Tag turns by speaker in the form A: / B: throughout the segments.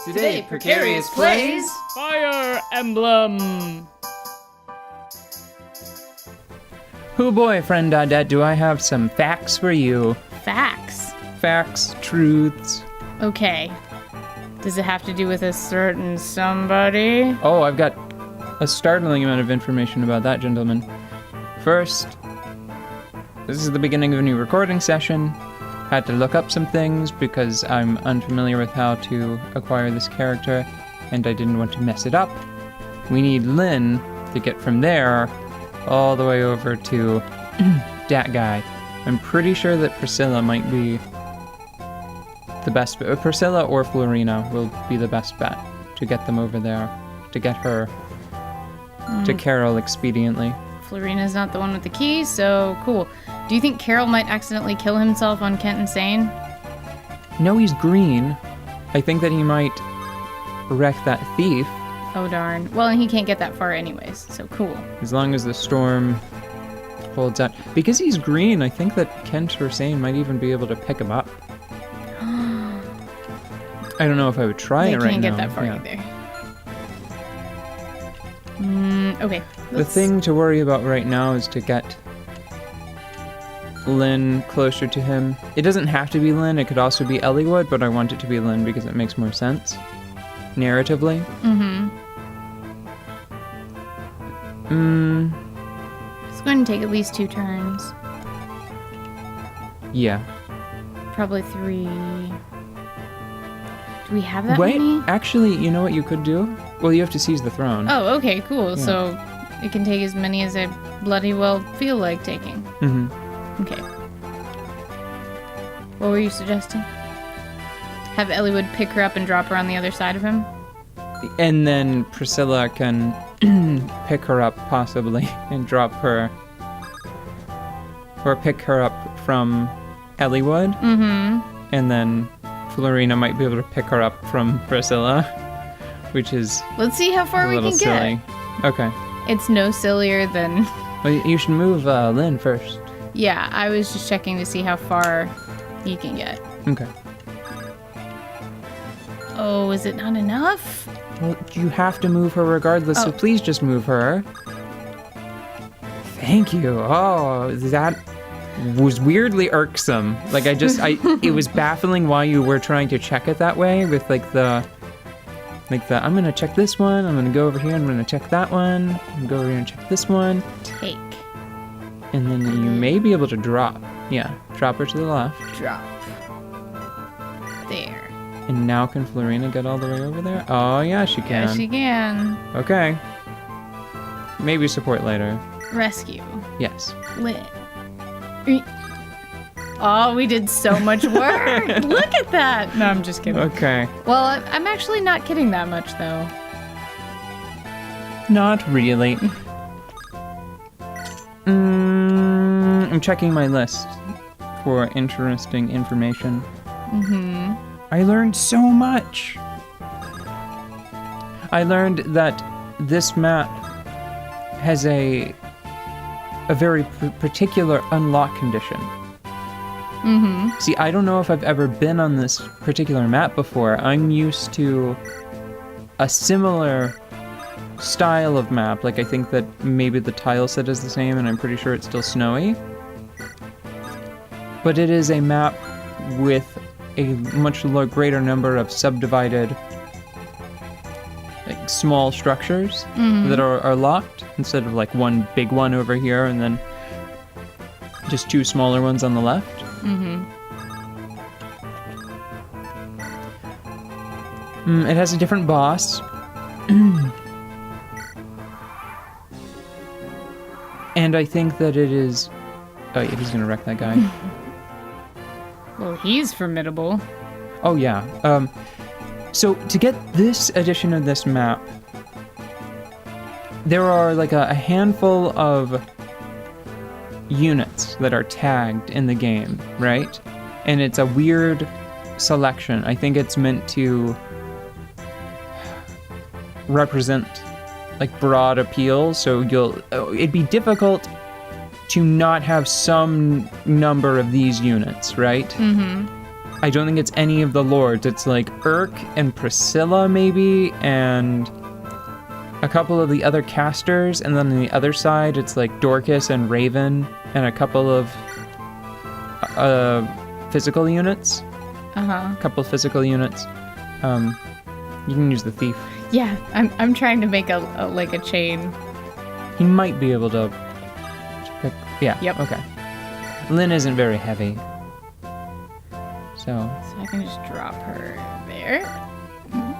A: Today, Precarious plays
B: Fire Emblem.
A: Oh boy, friend Dodette, do I have some facts for you.
B: Facts.
A: Facts, truths.
B: Okay. Does it have to do with a certain somebody?
A: Oh, I've got a startling amount of information about that, gentleman. First, this is the beginning of a new recording session. Had to look up some things because I'm unfamiliar with how to acquire this character, and I didn't want to mess it up. We need Lynn to get from there all the way over to that guy. I'm pretty sure that Priscilla might be the best. Priscilla or Florina will be the best bet to get them over there, to get her to Carol expediently.
B: Florina's not the one with the key, so cool. Do you think Carol might accidentally kill himself on Kent and Sane?
A: No, he's green. I think that he might wreck that thief.
B: Oh darn. Well, and he can't get that far anyways, so cool.
A: As long as the storm holds out. Because he's green, I think that Kent or Sane might even be able to pick him up. I don't know if I would try it right now.
B: They can't get that far either. Okay.
A: The thing to worry about right now is to get Lynn closer to him. It doesn't have to be Lynn, it could also be Elliewood, but I want it to be Lynn because it makes more sense narratively.
B: It's going to take at least 2 turns.
A: Yeah.
B: Probably 3. Do we have that
A: Wait,
B: many?
A: actually, you know what you could do? Well, you have to seize the throne.
B: Oh, okay, cool.
A: Yeah.
B: So it can take as many as I bloody well feel like taking. Okay. What were you suggesting? Have Elliewood pick her up and drop her on the other side of him?
A: And then Priscilla can pick her up, possibly, and drop her. Or pick her up from Elliewood. And then Florina might be able to pick her up from Priscilla, which is
B: Let's see how far
A: a
B: we
A: little
B: can
A: silly.
B: get.
A: Okay.
B: It's no sillier than...
A: Well, you should move Lynn first.
B: Yeah, I was just checking to see how far he can get.
A: Okay.
B: Oh, is it not enough?
A: Well, you have to move her regardless, so
B: Oh.
A: please just move her. Thank you. Oh, that was weirdly irksome. Like, it was baffling why you were trying to check it that way with, I'm gonna check this one, I'm gonna go over here, I'm gonna check that one, I'm gonna go over here and check this one.
B: Take.
A: And then you may be able to drop. Yeah, drop her to the left.
B: Drop. There.
A: And now can Florina get all the way over there? Oh, yeah, she can.
B: Yeah, she can.
A: Okay. Maybe support later.
B: Rescue.
A: Yes.
B: Lit. Oh, we did so much work. Look at that. No, I'm just kidding.
A: Okay.
B: Well, I'm actually not kidding that much, though.
A: Not really. I'm checking my list for interesting information. I learned so much. I learned that this map has a very particular unlock condition. See, I don't know if I've ever been on this particular map before. I'm used to a similar style of map. Like, I think that maybe the tile set is the same, and I'm pretty sure it's still snowy. But it is a map with a much greater number of subdivided, like, small structures that are locked, instead of like one big one over here and then just 2 smaller ones on the left. It has a different boss. And I think that it is... Oh yeah, he's gonna wreck that guy.
B: Well, he's formidable.
A: Oh yeah. So to get this edition of this map, there are like a handful of units that are tagged in the game, right? And it's a weird selection. I think it's meant to represent like broad appeal, so it'd be difficult to not have some number of these units, right? I don't think it's any of the lords. It's like Urk and Priscilla maybe, and a couple of the other casters, and then on the other side it's like Dorcas and Raven and a couple of physical units. A couple of physical units. You can use the thief.
B: Yeah, I'm trying to make a chain.
A: He might be able to pick. Yeah.
B: Yep.
A: Okay. Lynn isn't very heavy, so
B: I can just drop her there.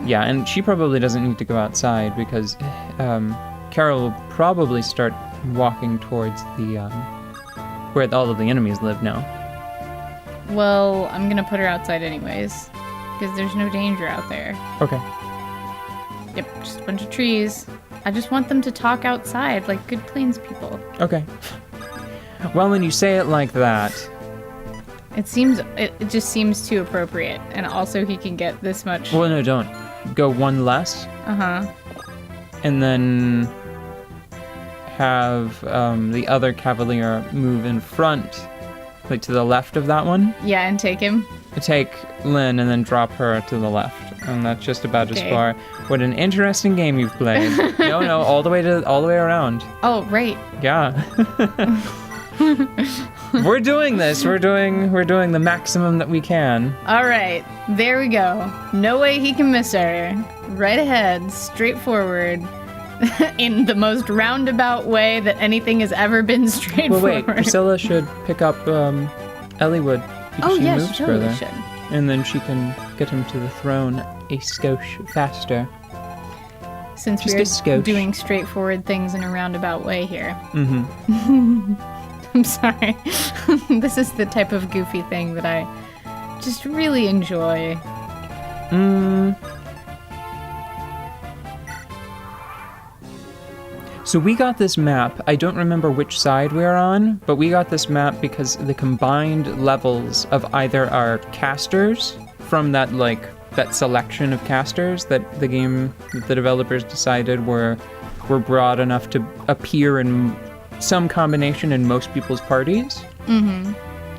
A: yeah, and she probably doesn't need to go outside because Carol will probably start walking towards the where all of the enemies live now.
B: Well, I'm gonna put her outside anyways, because there's no danger out there.
A: Okay.
B: Yep, just a bunch of trees. I just want them to talk outside like good Plains people.
A: Okay. Well, when you say it like that,
B: It just seems too appropriate, and also he can get this much.
A: well, no, don't go one less, and then have the other cavalier move in front, like to the left of that one.
B: Yeah, and take him.
A: Take Lynn and then drop her to the left, and that's just about as
B: Okay.
A: far. What an interesting game you've played. No, all the way around.
B: Oh, right.
A: Yeah. We're doing this. We're doing the maximum that we can.
B: All right, there we go. No way he can miss her. Right ahead, straight forward, in the most roundabout way that anything has ever been
A: Well,
B: straightforward.
A: wait. Priscilla should pick up Elliewood because
B: Oh,
A: she
B: yeah,
A: moves
B: she totally
A: further,
B: should.
A: and then she can get him to the throne a skosh faster.
B: Since
A: Just a
B: we're
A: skosh.
B: doing straightforward things in a roundabout way here.
A: Mm-hmm.
B: I'm sorry. This is the type of goofy thing that I just really enjoy.
A: So we got this map. I don't remember which side we're on, but we got this map because the combined levels of either our casters from that selection of casters that the developers decided were broad enough to appear in some combination in most people's parties. Mm-hmm.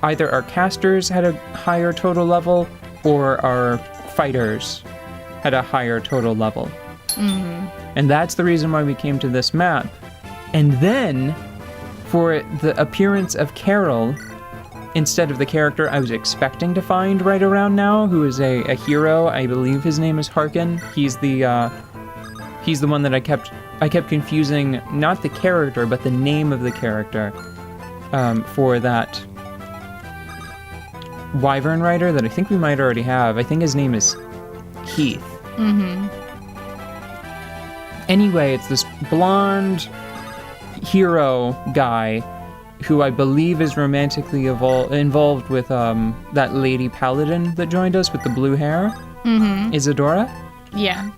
A: Either our casters had a higher total level, or our fighters had a higher total level. Mm-hmm. And that's the reason why we came to this map. And then, for the appearance of Carol, instead of the character I was expecting to find right around now, who is a hero, I believe his name is Harkin. He's the one that I kept confusing, not the character, but the name of the character, for that Wyvern Rider that I think we might already have. I think his name is Keith. Mm-hmm. Anyway, it's this blonde hero guy who I believe is romantically involved with that lady paladin that joined us with the blue hair. Mm-hmm. Isadora?
B: Yeah.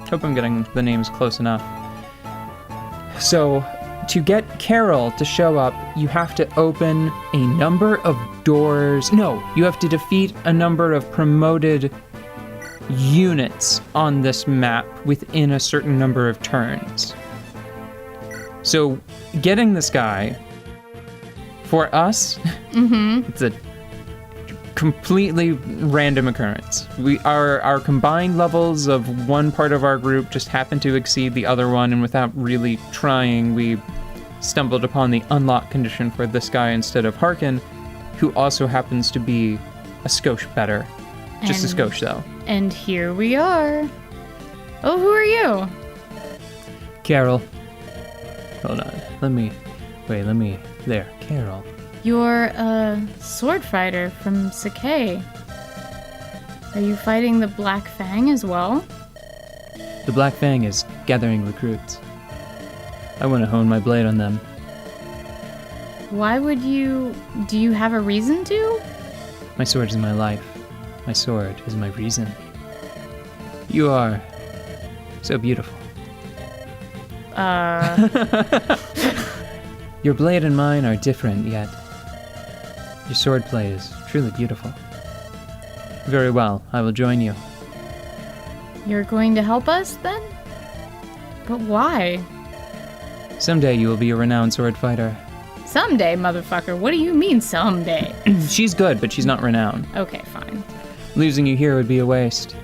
A: Hope I'm getting the names close enough. So, to get Carol to show up, you have to open a number of doors. No, you have to defeat a number of promoted units on this map within a certain number of turns. So, getting this guy, for us, it's a completely random occurrence. Our combined levels of one part of our group just happened to exceed the other one, and without really trying, we stumbled upon the unlock condition for this guy instead of Harkin, who also happens to be a skosh better. Just a skosh, though.
B: And here we are. Oh, who are you?
A: Carol. Hold on. There, Carol.
B: You're a sword fighter from Sakai. Are you fighting the Black Fang as well?
A: The Black Fang is gathering recruits. I want to hone my blade on them.
B: Why would you... Do you have a reason to?
A: My sword is my life. My sword is my reason. You are so beautiful. Your blade and mine are different, yet your swordplay is truly beautiful. Very well, I will join you.
B: You're going to help us, then? But why?
A: Someday you will be a renowned sword fighter.
B: Someday, motherfucker. What do you mean someday?
A: She's good, but she's not renowned.
B: Okay, fine.
A: Losing you here would be a waste.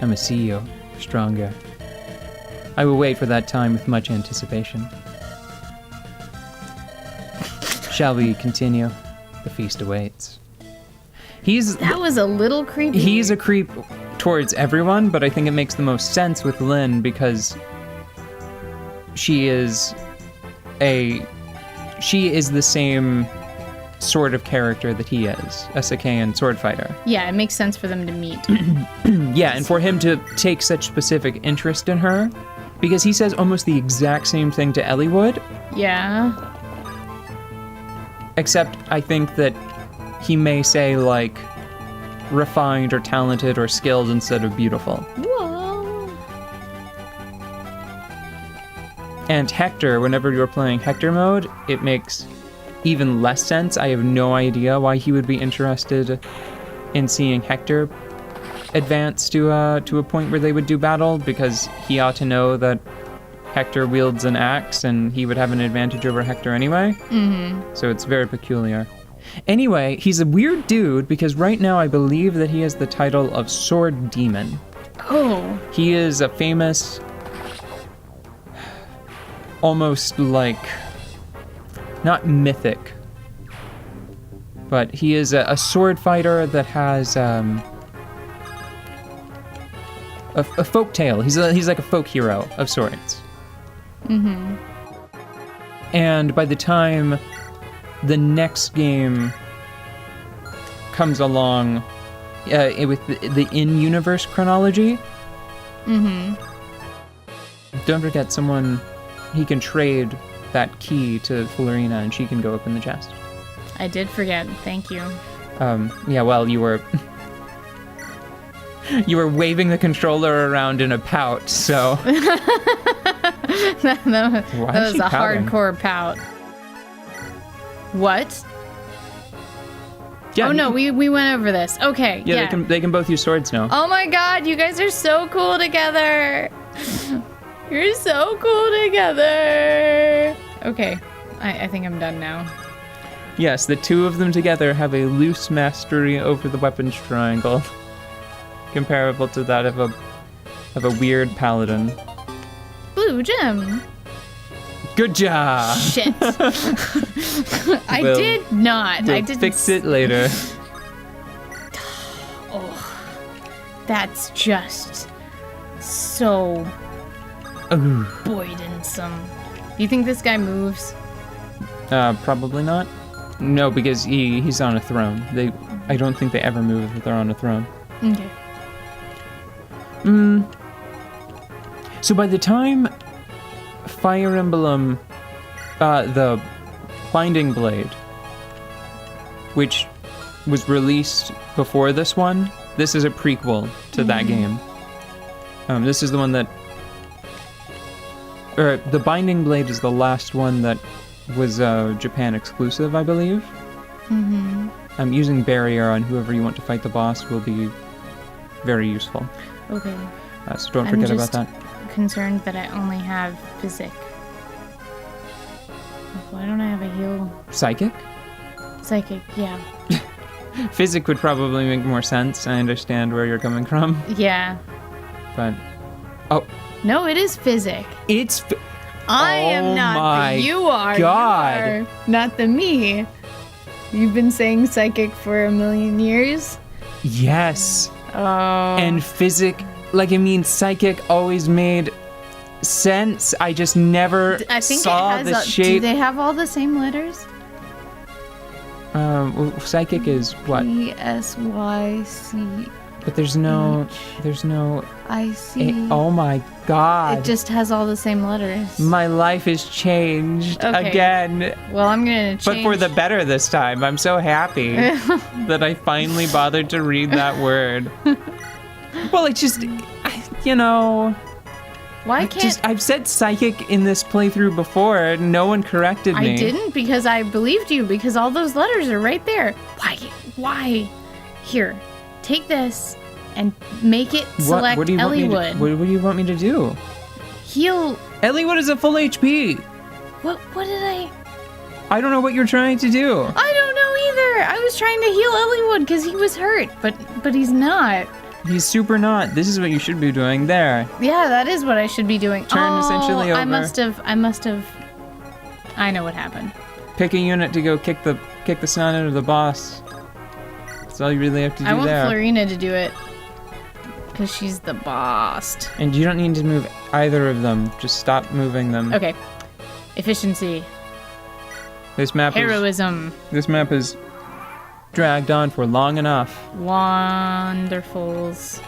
A: I'm a CEO, stronger. I will wait for that time with much anticipation. Shall we continue? The feast awaits.
B: That was a little creepy.
A: He's a creep towards everyone, but I think it makes the most sense with Lynn because she is the same sort of character that he is, a Sakaean sword fighter.
B: Yeah, it makes sense for them to meet.
A: Yeah, and for him to take such specific interest in her, because he says almost the exact same thing to Ellie would.
B: Yeah.
A: Except I think that he may say, like, refined or talented or skilled instead of beautiful.
B: Whoa.
A: And Hector, whenever you're playing Hector mode, it makes even less sense. I have no idea why he would be interested in seeing Hector advance to a point where they would do battle, because he ought to know that Hector wields an axe and he would have an advantage over Hector anyway. Mm-hmm. So it's very peculiar. Anyway, he's a weird dude because right now I believe that he has the title of Sword Demon.
B: Oh.
A: He is a famous, almost like, not mythic, but he is a sword fighter that has a folk tale. He's like a folk hero of sorts. Mm-hmm. And by the time the next game comes along with the in-universe chronology, don't forget he can trade that key to Fullerina and she can go up in the chest.
B: I did forget. Thank you.
A: Yeah, well, you were waving the controller around in a pout, so...
B: that was a hardcore pout. What?
A: Yeah,
B: oh no, we went over this. Okay, yeah.
A: They can both use swords now.
B: Oh my god, you guys are so cool together. You're so cool together. Okay, I think I'm done now.
A: Yes, the two of them together have a loose mastery over the weapons triangle, comparable to that of a weird paladin.
B: Blue gem.
A: Good job.
B: Shit. I did not. I didn't
A: fix it later.
B: Oh, that's just so burdensome. Do you think this guy moves?
A: Probably not. No, because he's on a throne. I don't think they ever move if they're on a throne.
B: Okay.
A: So by the time Fire Emblem, the Binding Blade, which was released before this one, this is a prequel to that game. This is the one that, or the Binding Blade is the last one that was Japan exclusive, I believe. I'm using barrier on whoever you want to fight the boss will be very useful.
B: Okay.
A: So don't forget about that.
B: I'm concerned that I only have physic. Why don't I have a heal?
A: Psychic?
B: Psychic, yeah.
A: Physic would probably make more sense. I understand where you're coming from.
B: Yeah.
A: But, oh.
B: No, it is physic. I am not the you are.
A: God.
B: You are not the me. You've been saying psychic for a million years?
A: Yes.
B: Oh.
A: And psychic always made sense. I just never saw the shape.
B: Do they have all the same letters?
A: Psychic is what?
B: ESYC.
A: But there's no
B: IC.
A: Oh my god.
B: It just has all the same letters.
A: My life has changed again.
B: Well, I'm gonna change.
A: But for the better this time. I'm so happy that I finally bothered to read that word. Well, it's just,
B: Why can't...
A: I've said psychic in this playthrough before. No one corrected me.
B: I didn't because I believed you because all those letters are right there. Why? Here, take this and make it select Elliewood.
A: What do you want me to do?
B: Heal.
A: Elliewood is a full HP.
B: What did I...
A: I don't know what you're trying to do.
B: I don't know either. I was trying to heal Elliewood because he was hurt, but he's not.
A: He's super not. This is what you should be doing there.
B: Yeah, that is what I should be doing.
A: Turn essentially over.
B: I must have. I know what happened.
A: Pick a unit to go kick the snot out of the boss. That's all you really have to do
B: I want
A: there.
B: Florina to do it. Because she's the boss.
A: And you don't need to move either of them. Just stop moving them.
B: Okay. Efficiency.
A: This map is dragged on for long enough.
B: Wonderfuls.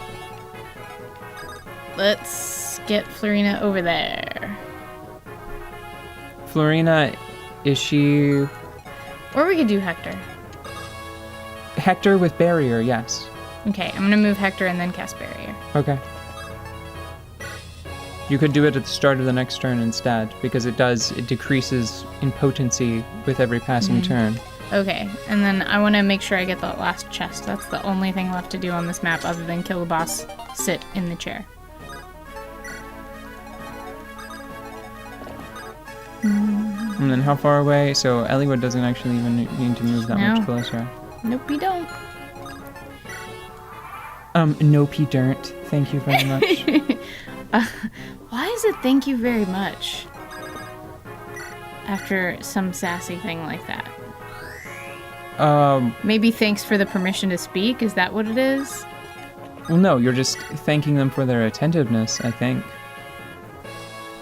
B: Let's get Florina over there.
A: Florina, is she...
B: Or we could do Hector.
A: Hector with barrier, yes.
B: Okay, I'm gonna move Hector and then cast barrier.
A: Okay. You could do it at the start of the next turn instead, because it decreases in potency with every passing turn.
B: Okay, and then I want to make sure I get the last chest. That's the only thing left to do on this map other than kill the boss, sit in the chair.
A: And then how far away? So Elliewood doesn't actually even need to move that much closer.
B: Nope, you don't.
A: Nope, he don't. Thank you very much.
B: Why is it thank you very much? After some sassy thing like that.
A: Maybe
B: thanks for the permission to speak? Is that what it is?
A: Well, no, you're just thanking them for their attentiveness, I think.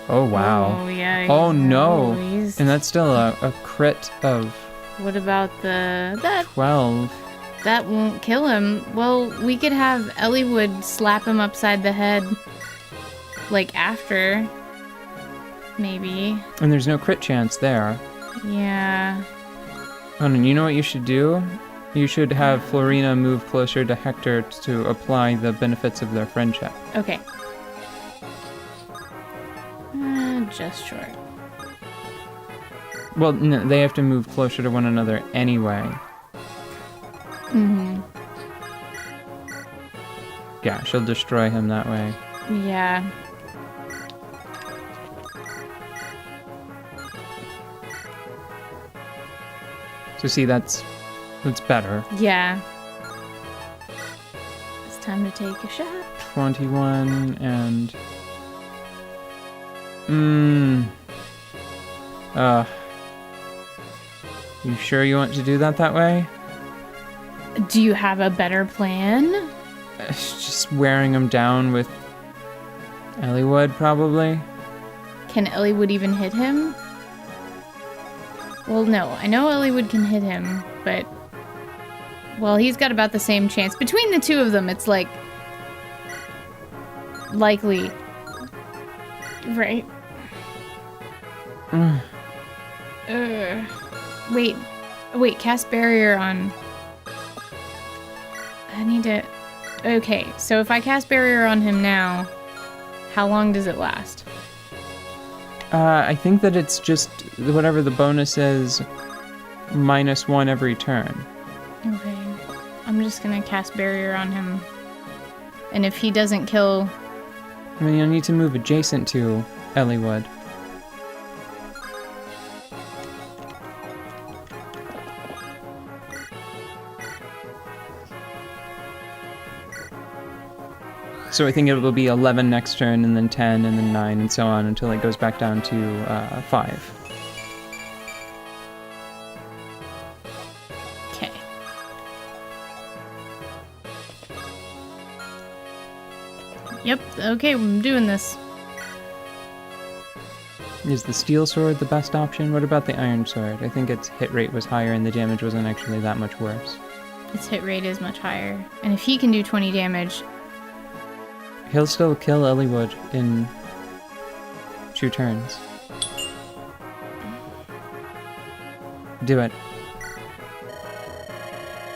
A: Oh, wow.
B: Oh, yeah.
A: Oh, no.
B: He's...
A: And that's still a crit of...
B: What about that
A: 12.
B: That won't kill him. Well, we could have Elliewood slap him upside the head, like, after. Maybe.
A: And there's no crit chance there.
B: Yeah.
A: Oh, and you know what you should do? You should have Florina move closer to Hector to apply the benefits of their friendship.
B: Okay. Just short.
A: Well, no, they have to move closer to one another anyway.
B: Mm-hmm.
A: Yeah, she'll destroy him that way.
B: Yeah.
A: So see, that's better.
B: Yeah. It's time to take a shot.
A: 21 and... You sure you want to do that way?
B: Do you have a better plan?
A: Just wearing him down with Elliewood, probably.
B: Can Elliewood even hit him? Well, no. I know Elliewood can hit him, but... Well, he's got about the same chance. Between the two of them, it's like... likely. Right. Wait, cast barrier on... I need to... Okay, so if I cast barrier on him now, how long does it last?
A: I think that it's just whatever the bonus is, -1 every turn.
B: Okay. I'm just gonna cast barrier on him. And if he doesn't kill...
A: I mean, you'll need to move adjacent to Elliewood. So I think it will be 11 next turn, and then 10, and then 9, and so on, until it goes back down to 5.
B: Okay. Yep, okay, I'm doing this.
A: Is the steel sword the best option? What about the iron sword? I think its hit rate was higher, and the damage wasn't actually that much worse.
B: Its hit rate is much higher. And if he can do 20 damage...
A: He'll still kill Elliewood in 2 turns. Do it.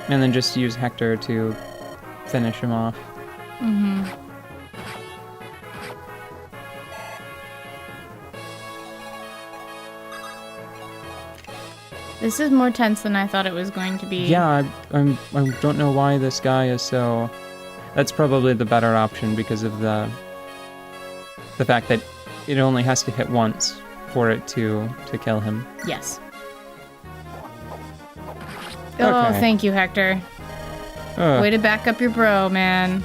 A: And then just use Hector to finish him off.
B: Mm-hmm. This is more tense than I thought it was going to be.
A: Yeah, I don't know why this guy is so... That's probably the better option because of the fact that it only has to hit once for it to kill him.
B: Yes. Oh,
A: Okay.
B: thank you, Hector.
A: Ugh.
B: Way to back up your bro, man.